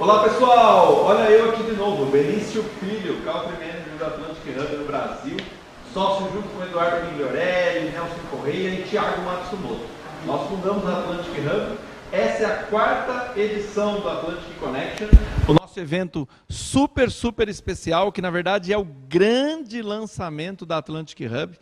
Olá pessoal, olha eu aqui de novo, Benício Filho, Country Manager da Atlantic Hub no Brasil, sócio junto com Eduardo Migliorelli, Nelson Correia e Thiago Matsumoto. Nós fundamos a Atlantic Hub, essa é a 4ª edição do Atlantic Connection, o nosso evento super especial, que na verdade é o grande lançamento da Atlantic Hub.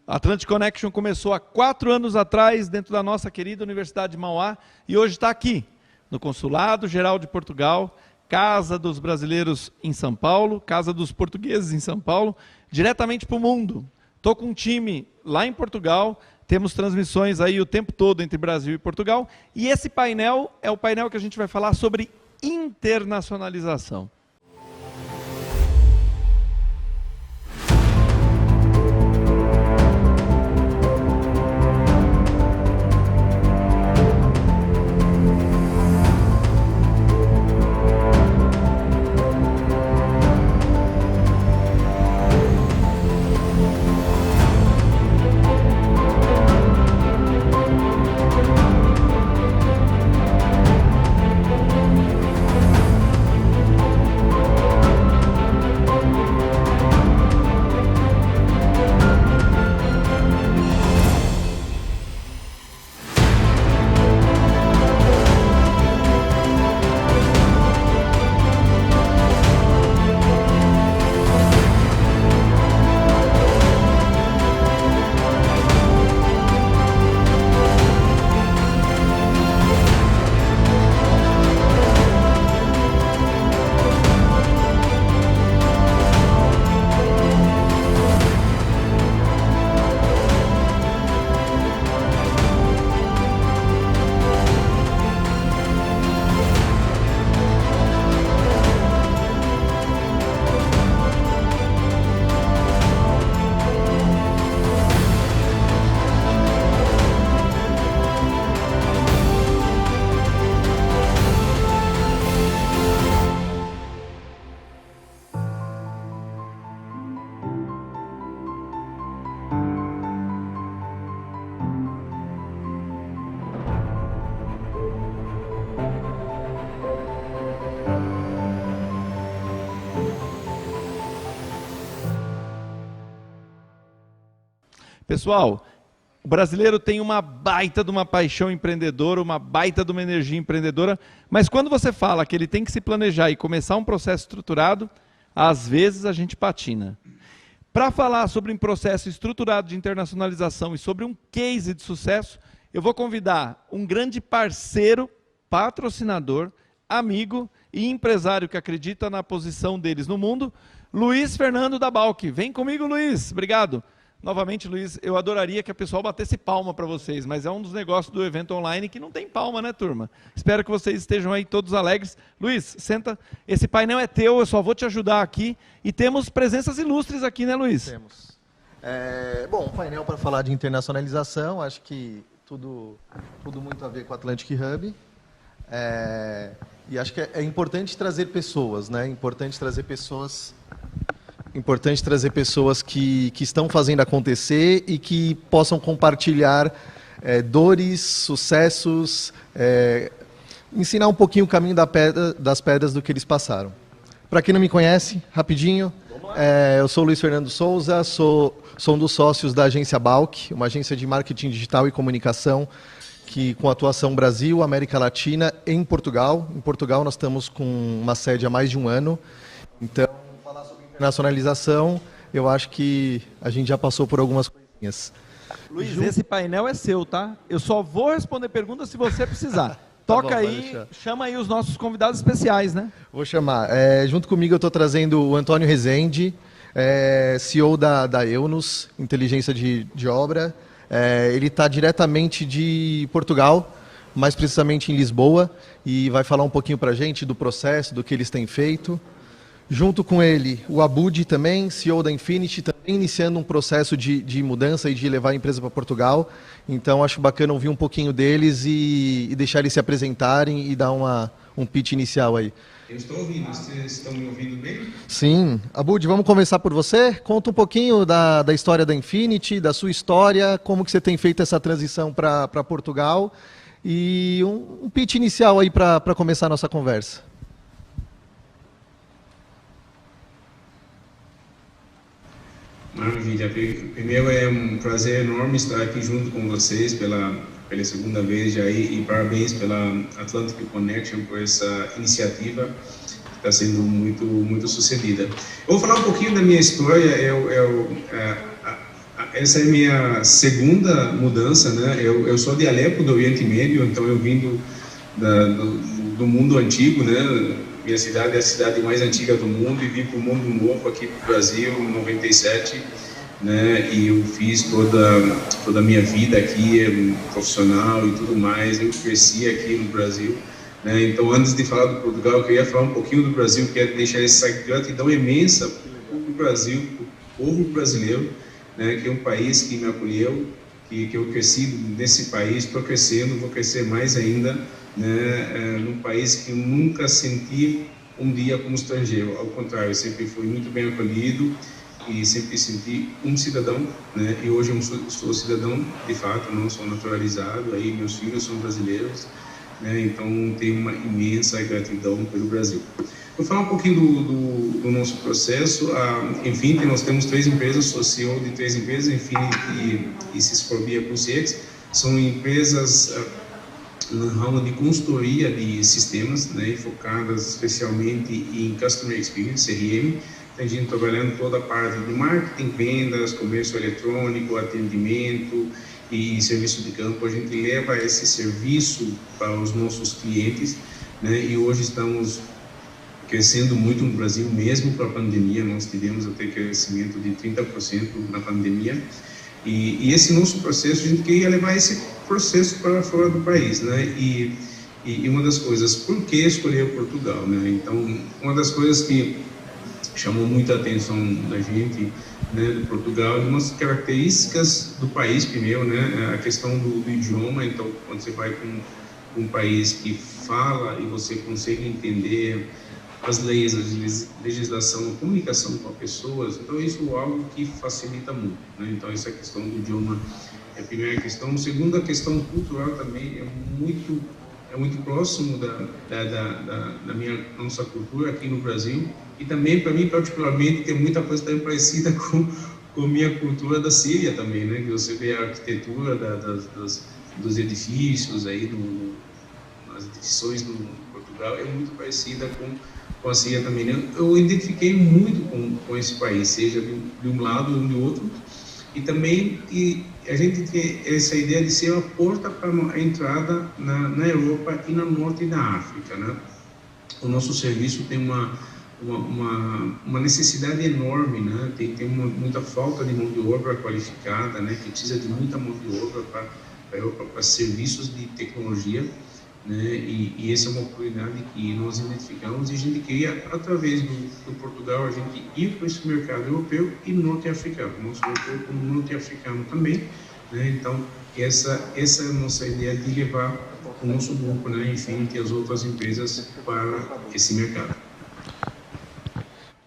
A Atlantic Connection começou há 4 anos atrás, dentro da nossa querida Universidade de Mauá, e hoje está aqui, no Consulado Geral de Portugal, Casa dos Brasileiros em São Paulo, Casa dos Portugueses em São Paulo, diretamente para o mundo. Estou com um time lá em Portugal, temos transmissões aí o tempo todo entre Brasil e Portugal, e esse painel é o painel que a gente vai falar sobre internacionalização. Pessoal, o brasileiro tem uma baita de uma paixão empreendedora, uma baita de uma energia empreendedora, mas quando você fala que ele tem que se planejar e começar um processo estruturado, às vezes a gente patina. Para falar sobre um processo estruturado de internacionalização e sobre um case de sucesso, eu vou convidar um grande parceiro, patrocinador, amigo e empresário que acredita na posição deles no mundo, Luiz Fernando da Balk. Vem comigo, Luiz. Obrigado. Novamente, Luiz, eu adoraria que a pessoal batesse palma para vocês, mas é um dos negócios do evento online que não tem palma, né, turma? Espero que vocês estejam aí todos alegres. Luiz, senta, esse painel é teu, eu só vou te ajudar aqui. E temos presenças ilustres aqui, né, Luiz? Temos. Bom, um painel para falar de internacionalização, acho que tudo muito a ver com o Atlantic Hub. E acho que é importante trazer pessoas, né? Importante trazer pessoas que estão fazendo acontecer e que possam compartilhar dores, sucessos, ensinar um pouquinho o caminho das pedras do que eles passaram. Para quem não me conhece, rapidinho, eu sou o Luiz Fernando Souza, sou um dos sócios da agência Balk, uma agência de marketing digital e comunicação que com atuação Brasil, América Latina e em Portugal. Em Portugal nós estamos com uma sede há mais de um ano, então internacionalização, eu acho que a gente já passou por algumas coisinhas. Luiz, esse painel é seu, tá? Eu só vou responder perguntas se você precisar. Toca aí, chama aí os nossos convidados especiais, né? Vou chamar. Junto comigo eu estou trazendo o Antônio Rezende, CEO da Eunus, Inteligência de Obra. Ele está diretamente de Portugal, mais precisamente em Lisboa, e vai falar um pouquinho para a gente do processo, do que eles têm feito. Junto com ele, o Abud também, CEO da Infinity, também iniciando um processo de mudança e de levar a empresa para Portugal. Então, acho bacana ouvir um pouquinho deles e deixar eles se apresentarem e dar um pitch inicial aí. Eu estou ouvindo, vocês estão me ouvindo bem? Sim. Abud, vamos começar por você? Conta um pouquinho da história da Infinity, da sua história, como que você tem feito essa transição para Portugal e um pitch inicial aí para começar a nossa conversa. Maravilha. Primeiro, é um prazer enorme estar aqui junto com vocês pela segunda vez já, e parabéns pela Atlantic Connection por essa iniciativa que está sendo muito sucedida. Eu vou falar um pouquinho da minha história. Essa é a minha segunda mudança, né? Eu sou de Alepo, do Oriente Médio, então eu vim do mundo antigo, né? Minha cidade é a cidade mais antiga do mundo, e vim para o mundo novo aqui para o Brasil em 97, né? E eu fiz toda a minha vida aqui, profissional e tudo mais. Eu cresci aqui no Brasil, né? Então, antes de falar do Portugal, eu queria falar um pouquinho do Brasil. Quero deixar essa gratidão imensa para o Brasil, para o povo brasileiro, né? Que é um país que me acolheu, que eu cresci nesse país, estou crescendo, vou crescer mais ainda, né? Num país que eu nunca senti um dia como estrangeiro. Ao contrário, eu sempre fui muito bem acolhido e sempre senti um cidadão, né? E hoje eu sou cidadão de fato, não sou naturalizado. Aí meus filhos são brasileiros, né? Então tenho uma imensa gratidão pelo Brasil. Vou falar um pouquinho do nosso processo. A Infinity, nós temos 3 empresas, sou CEO de 3 empresas, Infinity e Sysforvia CX. São empresas no ramo de consultoria de sistemas, né, focadas especialmente em Customer Experience, CRM. Tem gente trabalhando toda a parte de marketing, vendas, comércio eletrônico, atendimento e serviço de campo. A gente leva esse serviço para os nossos clientes, né, e hoje estamos crescendo muito no Brasil, mesmo com a pandemia. Nós tivemos até crescimento de 30% na pandemia. E esse nosso processo, a gente queria levar esse processo para fora do país, né? E uma das coisas, por que escolher Portugal, né? Então, uma das coisas que chamou muita atenção da gente, né, de Portugal, umas características do país, primeiro, né, a questão do idioma. Então, quando você vai para um país que fala e você consegue entender as leis, a legislação, a comunicação com as pessoas, então isso é algo que facilita muito, né? Então essa questão do idioma é a primeira questão. Segunda, a questão cultural também é muito próximo da nossa cultura aqui no Brasil, e também para mim particularmente tem muita coisa também parecida com a minha cultura da Síria também, né? Que você vê a arquitetura dos edifícios aí, as edificações do Portugal é muito parecida com a Síria também, né? Eu identifiquei muito com esse país, seja de um lado ou do outro, e também a gente tem essa ideia de ser a porta para a entrada na Europa e no norte da África, né? O nosso serviço tem uma necessidade enorme, né? Tem muita falta de mão de obra qualificada, né? Que precisa de muita mão de obra para serviços de tecnologia, né? E essa é uma oportunidade que nós identificamos, e a gente queria, através do Portugal, a gente ir para esse mercado europeu e norte-africano, nosso europeu como norte-africano também, né? Então essa é a nossa ideia de levar o nosso grupo, né, enfim, e as outras empresas para esse mercado.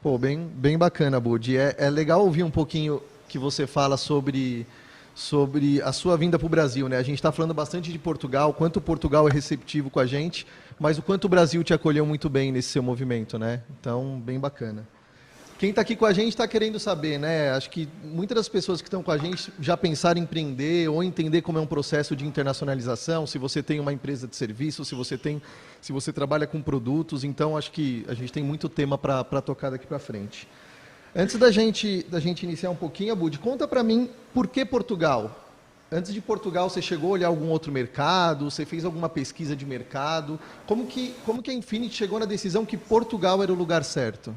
Pô, bem bacana, Budi. É legal ouvir um pouquinho que você fala sobre a sua vinda para o Brasil, né? A gente está falando bastante de Portugal, quanto Portugal é receptivo com a gente, mas o quanto o Brasil te acolheu muito bem nesse seu movimento, né? Então, bem bacana. Quem está aqui com a gente está querendo saber, né? Acho que muitas das pessoas que estão com a gente já pensaram em empreender ou entender como é um processo de internacionalização, se você tem uma empresa de serviço, se você trabalha com produtos. Então, acho que a gente tem muito tema para tocar daqui para frente. Antes da gente iniciar um pouquinho, Budi, conta para mim por que Portugal? Antes de Portugal, você chegou a olhar algum outro mercado? Você fez alguma pesquisa de mercado? Como que a Infinity chegou na decisão que Portugal era o lugar certo?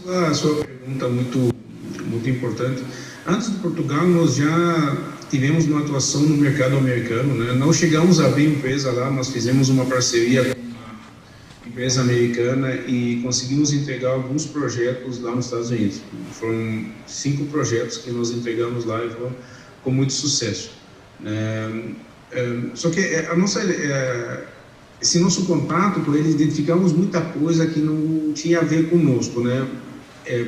A sua pergunta muito importante. Antes de Portugal, nós já tivemos uma atuação no mercado americano, né? Não chegamos a abrir empresa lá, nós fizemos uma parceria com uma empresa americana e conseguimos entregar alguns projetos lá nos Estados Unidos. Foram 5 projetos que nós entregamos lá e foram com muito sucesso. Só que esse nosso contato com eles, identificamos muita coisa que não tinha a ver conosco, né?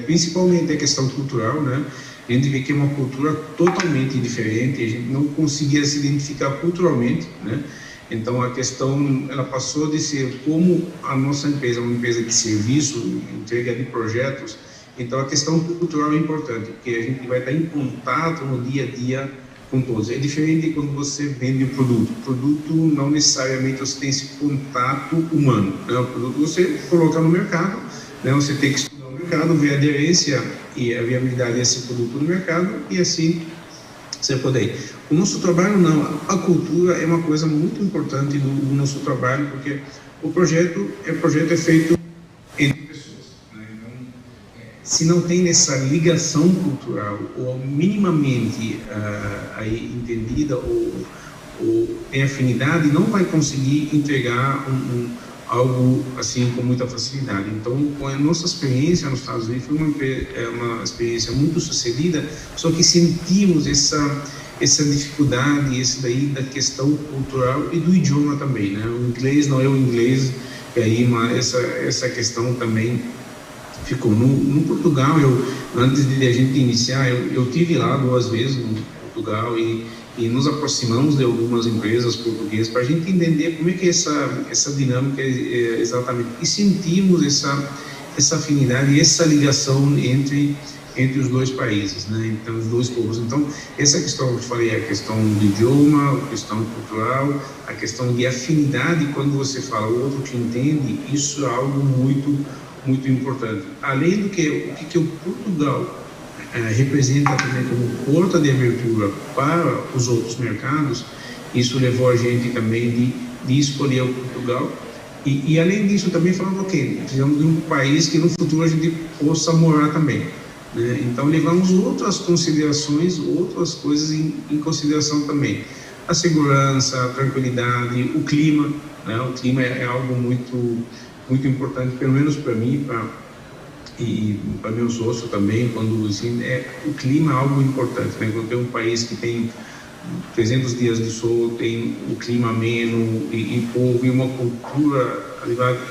Principalmente a questão cultural, né? A gente vê que é uma cultura totalmente diferente, a gente não conseguia se identificar culturalmente, né? Então a questão, ela passou de ser como a nossa empresa, uma empresa de serviço, entrega de projetos, Então, a questão cultural é importante, porque a gente vai estar em contato no dia a dia com todos. É diferente de quando você vende um produto. O produto não necessariamente você tem esse contato humano, né? O produto você coloca no mercado, né? Você tem que estudar o mercado, ver a aderência e a viabilidade desse produto no mercado e assim você poder. O nosso trabalho não, a cultura é uma coisa muito importante do nosso trabalho, porque o projeto é feito entre pessoas, né? Então, se não tem essa ligação cultural ou minimamente aí entendida ou tem afinidade, não vai conseguir entregar algo assim com muita facilidade. Então, a nossa experiência nos Estados Unidos foi uma experiência muito sucedida, só que sentimos essa dificuldade, esse daí da questão cultural e do idioma também, né? O inglês não é o inglês, e aí essa questão também ficou. No Portugal, antes de a gente iniciar, eu tive lá 2 vezes no Portugal e nos aproximamos de algumas empresas portuguesas para a gente entender como é que é essa dinâmica exatamente, e sentimos essa afinidade e essa ligação entre os 2 países, né? Então, os 2 povos. Então, essa questão que eu falei, a questão do idioma, a questão cultural, a questão de afinidade, quando você fala, o outro te entende, isso é algo muito, muito importante. Além do que o Portugal representa também como porta de abertura para os outros mercados, isso levou a gente também de escolher o Portugal. E além disso, também falando, ok, precisamos de um país que no futuro a gente possa morar também, né? Então, levamos outras considerações, outras coisas em consideração também. A segurança, a tranquilidade, o clima, né? O clima é algo muito, muito importante, pelo menos para mim, e para meu sócio também, quando assim, o clima é algo importante, né? Quando tem um país que tem 300 dias de sol, tem o clima ameno e povo, e uma cultura,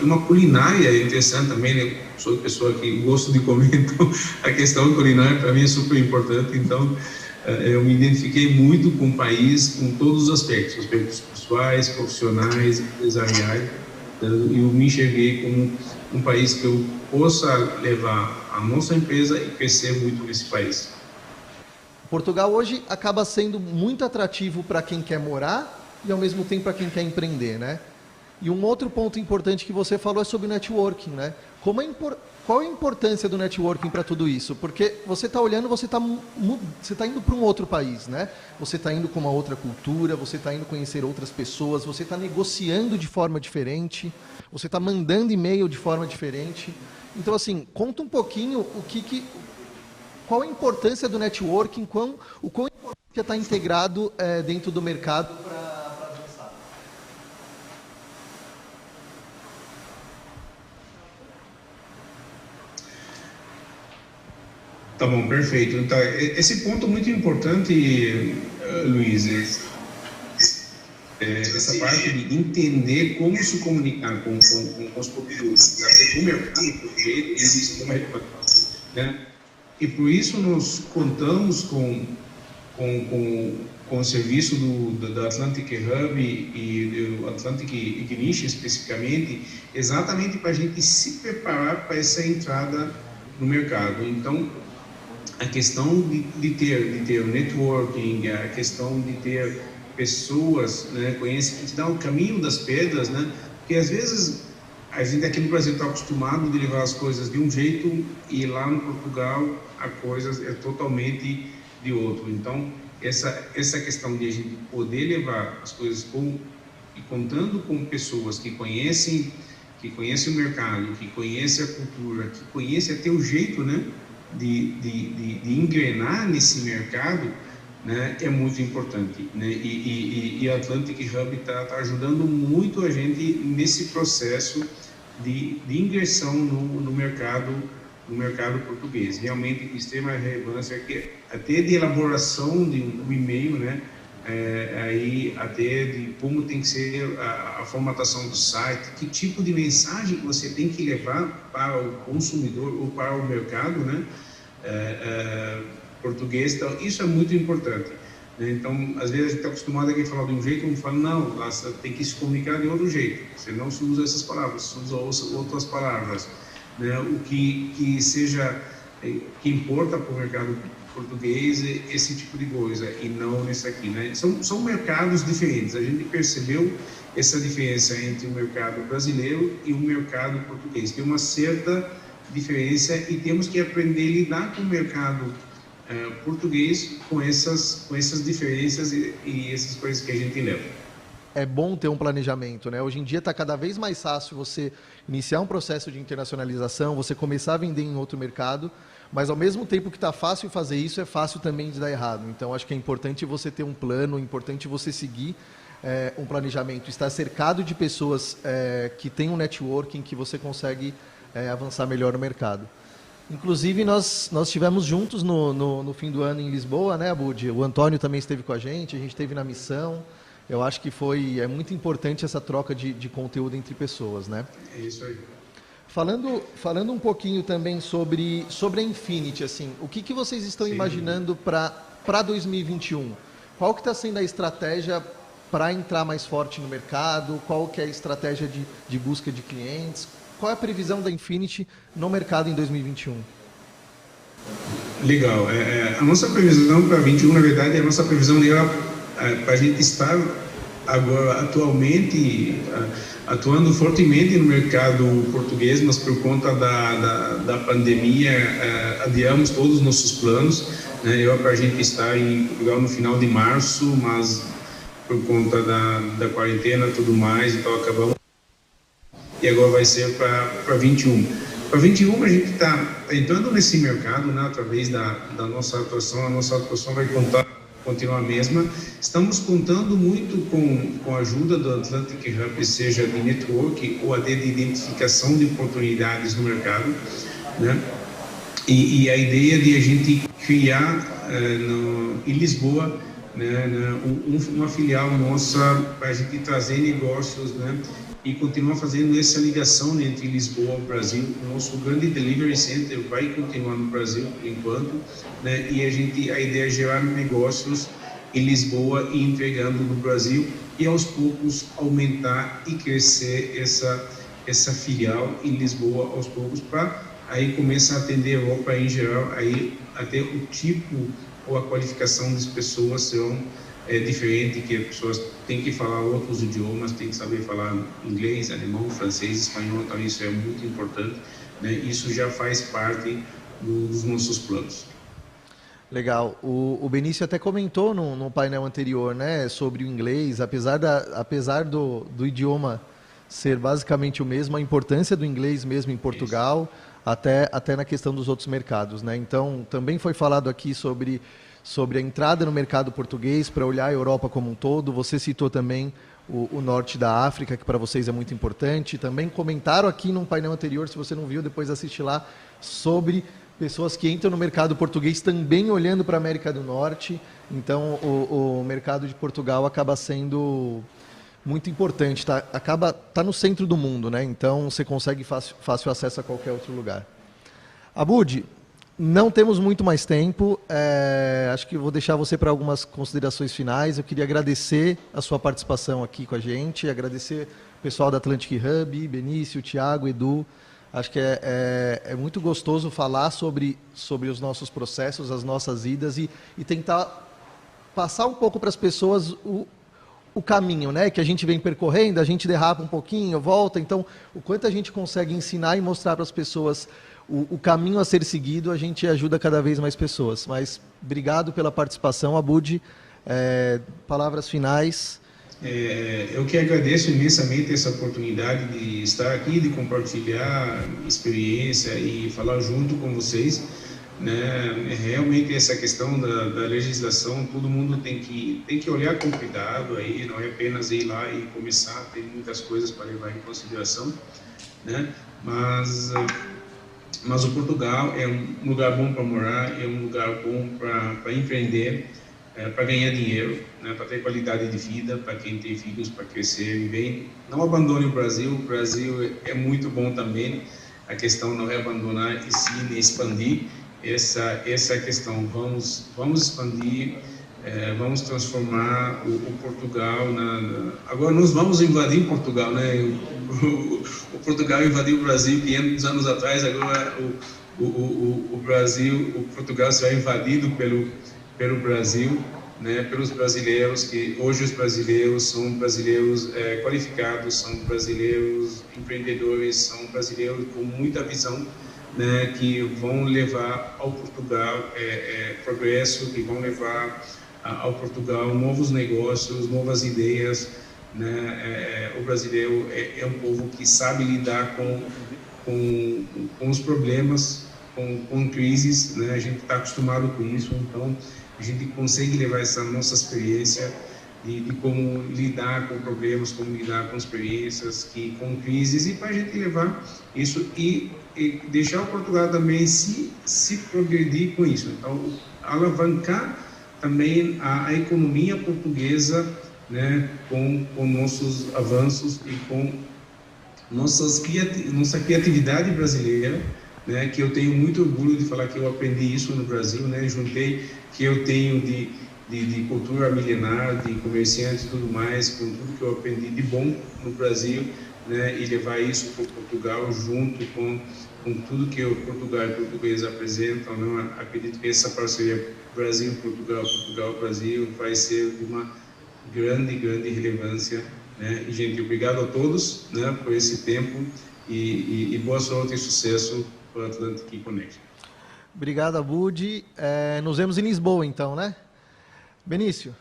uma culinária interessante também, né? Sou pessoa que gosto de comer, então a questão culinária para mim é super importante. Então eu me identifiquei muito com o país, com todos os aspectos pessoais, profissionais, empresariais. Eu me enxerguei como um país que eu possa levar a nossa empresa e crescer muito nesse país. Portugal hoje acaba sendo muito atrativo para quem quer morar e ao mesmo tempo para quem quer empreender, né? E um outro ponto importante que você falou é sobre o networking, né? Qual é a importância do networking para tudo isso? Porque você está olhando, você está indo para um outro país, né? Você está indo com uma outra cultura, você está indo conhecer outras pessoas, você está negociando de forma diferente, você está mandando e-mail de forma diferente. Então, assim, conta um pouquinho qual a importância do networking, o quão importante é estar integrado dentro do mercado para avançar. Tá bom, perfeito. Então, esse ponto muito importante, Luiz, essa parte de entender como se comunicar com os portugueses, o mercado português existe uma reclamação, né? E por isso nós contamos com o serviço da Atlantic Hub e do Atlantic Ignition especificamente, exatamente para a gente se preparar para essa entrada no mercado. Então, a questão de ter o networking, a questão de ter pessoas, né, que te dão o caminho das pedras, né? Porque às vezes a gente aqui no Brasil está acostumado de levar as coisas de um jeito e lá no Portugal a coisa é totalmente de outro. Então, essa questão de a gente poder levar as coisas contando com pessoas que conhecem o mercado, que conhecem a cultura, que conhecem até o jeito, né, de engrenar nesse mercado, né, é muito importante, né? E a Atlantic Hub está ajudando muito a gente nesse processo de ingressão no mercado português. Realmente, de extrema relevância, que até de elaboração de um e-mail, né? Aí até de como tem que ser a formatação do site, que tipo de mensagem que você tem que levar para o consumidor ou para o mercado, né? Português. Então, isso é muito importante, né? Então, às vezes a gente está acostumado a falar de um jeito, e fala, não, lá tem que se comunicar de outro jeito, você não se usa essas palavras, se usa outras palavras, né? O que seja que importa para o mercado português esse tipo de coisa, e não nesse aqui, né? São mercados diferentes. A gente percebeu essa diferença entre o mercado brasileiro e o mercado português. Tem uma certa diferença e temos que aprender a lidar com o mercado português com essas diferenças e essas coisas que a gente leva. É bom ter um planejamento, né? Hoje em dia está cada vez mais fácil você iniciar um processo de internacionalização, você começar a vender em outro mercado, mas ao mesmo tempo que está fácil fazer isso, é fácil também de dar errado. Então, acho que é importante você ter um plano, é importante você seguir um planejamento, estar cercado de pessoas que têm um networking, que você consegue avançar melhor no mercado. Inclusive, nós estivemos juntos no fim do ano em Lisboa, né, Abud? O Antônio também esteve com a gente esteve na missão. Eu acho que é muito importante essa troca de conteúdo entre pessoas, né? É isso aí. Falando um pouquinho também sobre a Infinity, assim, o que vocês estão imaginando para 2021? Qual que está sendo a estratégia para entrar mais forte no mercado? Qual que é a estratégia de busca de clientes? Qual é a previsão da Infinity no mercado em 2021? Legal. A nossa previsão para 2021, na verdade, a nossa previsão para a gente estar agora atualmente atuando fortemente no mercado português, mas por conta da pandemia adiamos todos os nossos planos, né? Para a gente estar em Portugal no final de março, mas por conta da quarentena e tudo mais, então acabamos e agora vai ser para 21. Para 21 a gente está entrando nesse mercado, né, através da nossa atuação. A nossa atuação vai continuar a mesma. Estamos contando muito com a ajuda do Atlantic Hub, seja de network ou até de identificação de oportunidades no mercado, né? E a ideia de a gente criar em Lisboa, né, uma filial nossa para a gente trazer negócios, né, e continuar fazendo essa ligação entre Lisboa e o Brasil. O nosso grande delivery center vai continuar no Brasil por enquanto, né? E a ideia é gerar negócios em Lisboa e entregando no Brasil e aos poucos aumentar e crescer essa filial em Lisboa aos poucos, para aí começar a atender a Europa em geral. Aí até o tipo ou a qualificação das pessoas serão diferente, que as pessoas têm que falar outros idiomas, têm que saber falar inglês, alemão, francês, espanhol, então isso é muito importante, né? Isso já faz parte dos nossos planos. Legal. O Benício até comentou no painel anterior, né, sobre o inglês, apesar do idioma ser basicamente o mesmo, a importância do inglês mesmo em Portugal, até na questão dos outros mercados, né? Então, também foi falado aqui sobre a entrada no mercado português, para olhar a Europa como um todo. Você citou também o norte da África, que para vocês é muito importante. Também comentaram aqui num painel anterior, se você não viu, depois assiste lá, sobre pessoas que entram no mercado português também olhando para a América do Norte. Então, o mercado de Portugal acaba sendo muito importante, tá no centro do mundo, né? Então, você consegue fácil acesso a qualquer outro lugar. Abud, não temos muito mais tempo, acho que vou deixar você para algumas considerações finais. Eu queria agradecer a sua participação aqui com a gente, agradecer o pessoal da Atlantic Hub, Benício, Thiago, Edu. Acho que é muito gostoso falar sobre os nossos processos, as nossas idas e tentar passar um pouco para as pessoas o caminho, né, que a gente vem percorrendo, a gente derrapa um pouquinho, volta. Então, o quanto a gente consegue ensinar e mostrar para as pessoas o caminho a ser seguido, a gente ajuda cada vez mais pessoas. Mas obrigado pela participação, Abud. Palavras finais. Eu que agradeço imensamente essa oportunidade de estar aqui, de compartilhar experiência e falar junto com vocês, né? Realmente essa questão da legislação, todo mundo tem que olhar com cuidado aí, não é apenas ir lá e começar, tem muitas coisas para levar em consideração, né? Mas o Portugal é um lugar bom para morar, é um lugar bom para empreender, para ganhar dinheiro, né, para ter qualidade de vida, para quem tem filhos, para crescer e bem. Não abandone o Brasil é muito bom também. A questão não é abandonar, e sim expandir essa questão. Vamos expandir, vamos transformar o Portugal agora nós vamos invadir Portugal, né? o Portugal invadiu o Brasil 500 anos atrás, agora o Portugal será invadido pelo Brasil, né, pelos brasileiros, que hoje os brasileiros são brasileiros qualificados, são brasileiros empreendedores, são brasileiros com muita visão, né, que vão levar ao Portugal progresso, que vão levar ao Portugal novos negócios, novas ideias, né? O brasileiro é um povo que sabe lidar com os problemas, com crises, né? A gente está acostumado com isso, então a gente consegue levar essa nossa experiência de como lidar com problemas, como lidar com experiências, com crises, e para a gente levar isso e deixar o Portugal também se progredir com isso. Então, alavancar também a economia portuguesa, né, com nossos avanços e com nossa criatividade brasileira, né, que eu tenho muito orgulho de falar que eu aprendi isso no Brasil, né, juntei que eu tenho de cultura milenar, de comerciantes e tudo mais, com tudo que eu aprendi de bom no Brasil, né, e levar isso para Portugal junto com tudo que o Portugal e o português apresentam, né. Acredito que essa parceria Brasil-Portugal, Portugal-Brasil vai ser de uma grande relevância, né. E, gente, obrigado a todos, né, por esse tempo e boa sorte e sucesso para o Atlantic Connection. Obrigado, Abud. Nos vemos em Lisboa, então, né? Benício,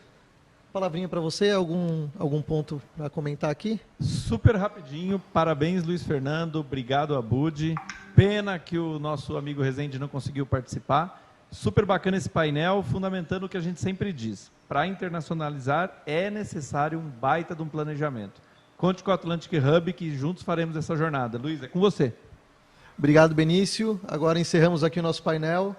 palavrinha para você, algum ponto para comentar aqui? Super rapidinho, parabéns, Luiz Fernando, obrigado, Abud. Pena que o nosso amigo Rezende não conseguiu participar. Super bacana esse painel, fundamentando o que a gente sempre diz. Para internacionalizar, é necessário um baita de um planejamento. Conte com o Atlantic Hub, que juntos faremos essa jornada. Luiz, é com você. Obrigado, Benício. Agora encerramos aqui o nosso painel.